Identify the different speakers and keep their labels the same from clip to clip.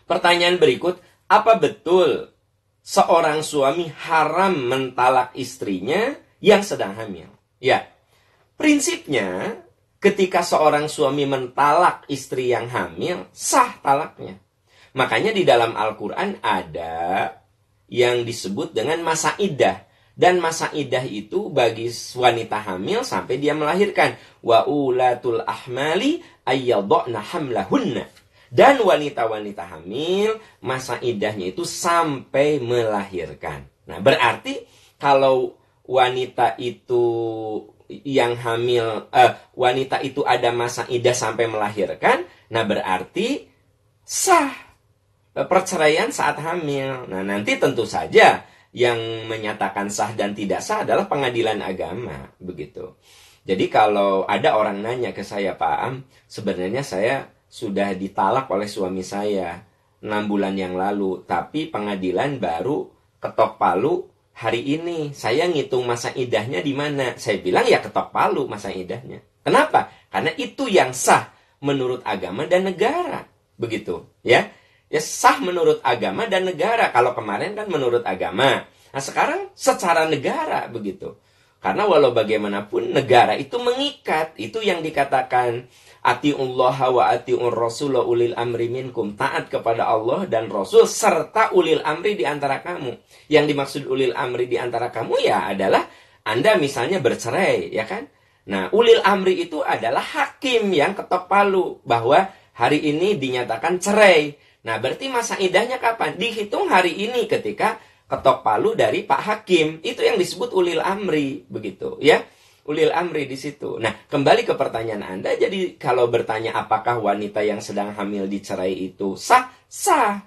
Speaker 1: Pertanyaan berikut, apa betul seorang suami haram mentalak istrinya yang sedang hamil? Ya, prinsipnya ketika seorang suami mentalak istri yang hamil, sah talaknya. Makanya di dalam Al-Quran ada yang disebut dengan masa iddah. Dan masa iddah itu bagi wanita hamil sampai dia melahirkan. Wa ulatul ahmali ayyadhna hamlahunna. Dan wanita-wanita hamil, masa iddahnya itu sampai melahirkan. Nah, berarti kalau wanita itu yang hamil, wanita itu ada masa iddah sampai melahirkan, nah berarti sah perceraian saat hamil. Nah, nanti tentu saja yang menyatakan sah dan tidak sah adalah pengadilan agama, begitu. Jadi kalau ada orang nanya ke saya, Pak Am, sebenarnya saya sudah ditalak oleh suami saya 6 bulan yang lalu, tapi pengadilan baru ketok palu hari ini. Saya ngitung masa iddahnya di mana? Saya bilang ya ketok palu masa iddahnya. Kenapa? Karena itu yang sah menurut agama dan negara, begitu, ya. Ya sah menurut agama dan negara. Kalau kemarin kan menurut agama. Nah sekarang secara negara, begitu. Karena walau bagaimanapun negara itu mengikat. Itu yang dikatakan atiullaha wa atiur rasul ulil amri minkum. Taat kepada Allah dan Rasul serta ulil amri di antara kamu. Yang dimaksud ulil amri di antara kamu ya adalah Anda misalnya bercerai, ya kan? Nah, ulil amri itu adalah hakim yang ketok palu bahwa hari ini dinyatakan cerai. Nah, berarti masa iddahnya kapan? Dihitung hari ini ketika ketok palu dari Pak Hakim. Itu yang disebut ulil amri, begitu, ya. Ulil amri di situ. Nah, kembali ke pertanyaan Anda. Jadi, kalau bertanya apakah wanita yang sedang hamil dicerai itu sah? Sah.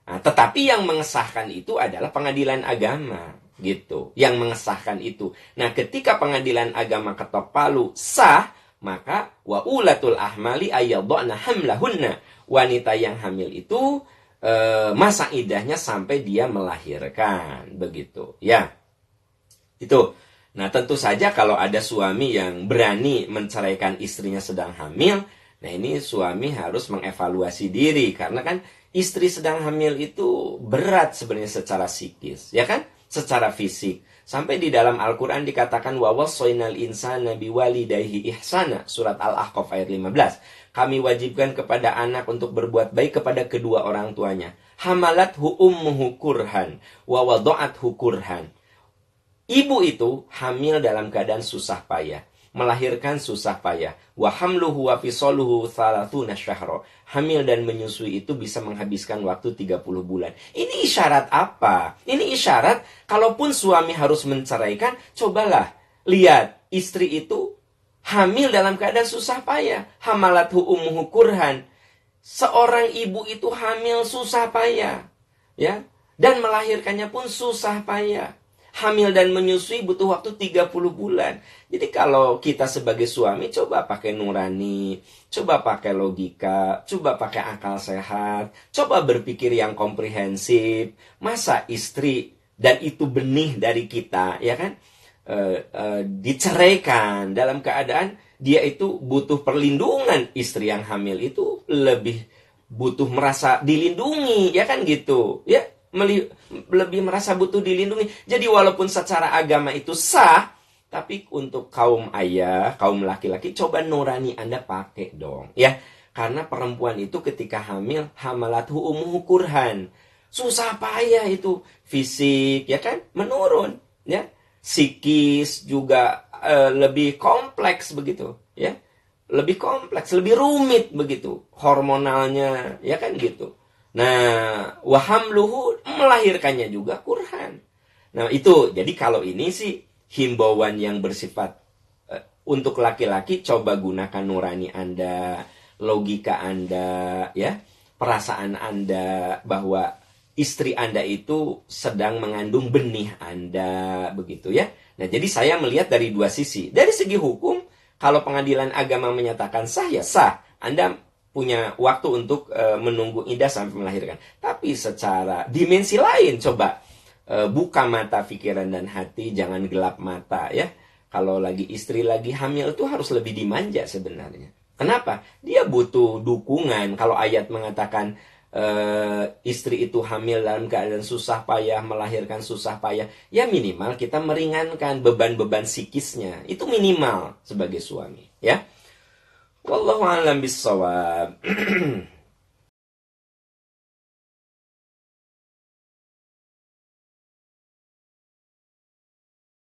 Speaker 1: Nah, tetapi yang mengesahkan itu adalah pengadilan agama, gitu. Yang mengesahkan itu. Nah, ketika pengadilan agama ketok palu sah, maka wa ulatul ahmali ayyadhna hamlahunna. Wanita yang hamil itu masa iddahnya sampai dia melahirkan, begitu, ya. Itu. Nah, tentu saja kalau ada suami yang berani menceraikan istrinya sedang hamil, nah ini suami harus mengevaluasi diri karena kan istri sedang hamil itu berat sebenarnya secara psikis, ya kan? Secara fisik. Sampai di dalam Al-Quran dikatakan wa wassaynal insana biwalidayhi ihsana, surat Al-Ahqaf ayat 15. Kami wajibkan kepada anak untuk berbuat baik kepada kedua orang tuanya. Hamalathu ummuhu kurhan wa wada'athu kurhan. Ibu itu hamil dalam keadaan susah payah, melahirkan susah payah. Wa hamluhu wa fisaluhu 30 syahra. Hamil dan menyusui itu bisa menghabiskan waktu 30 bulan. Ini isyarat apa? Ini isyarat kalaupun suami harus menceraikan, cobalah lihat istri itu hamil dalam keadaan susah payah. Hamalathu ummuhu kurhan. Seorang ibu itu hamil susah payah, ya, dan melahirkannya pun susah payah. Hamil dan menyusui butuh waktu 30 bulan. Jadi kalau kita sebagai suami coba pakai nurani, coba pakai logika, coba pakai akal sehat, coba berpikir yang komprehensif. Masa istri dan itu benih dari kita, ya kan? Diceraikan dalam keadaan dia itu butuh perlindungan. Istri yang hamil itu lebih butuh merasa dilindungi, ya kan gitu, ya. Lebih merasa butuh dilindungi. Jadi walaupun secara agama itu sah, tapi untuk kaum ayah, kaum laki-laki, coba nurani Anda pakai dong, ya. Karena perempuan itu ketika hamil, hamalathu ummuhu kurhan. Susah payah itu, fisik, ya kan, menurun, ya. Psikis juga lebih kompleks begitu, ya. Lebih kompleks, lebih rumit begitu, hormonalnya, ya kan gitu. Nah, wahamluhu, melahirkannya juga kurhan. Nah, itu. Jadi kalau ini sih himbauan yang bersifat untuk laki-laki, coba gunakan nurani Anda, logika Anda, ya, perasaan Anda bahwa istri Anda itu sedang mengandung benih Anda, begitu, ya. Nah, jadi saya melihat dari dua sisi. Dari segi hukum, kalau pengadilan agama menyatakan sah, ya sah. Anda punya waktu untuk menunggu iddah sampai melahirkan. Tapi secara dimensi lain, coba buka mata pikiran dan hati, jangan gelap mata, ya. Kalau lagi istri lagi hamil itu harus lebih dimanja sebenarnya. Kenapa? Dia butuh dukungan. Kalau ayat mengatakan istri itu hamil dalam keadaan susah payah, melahirkan susah payah, ya minimal kita meringankan beban-beban psikisnya. Itu minimal sebagai suami, ya. Wallahu a'lam bishawab.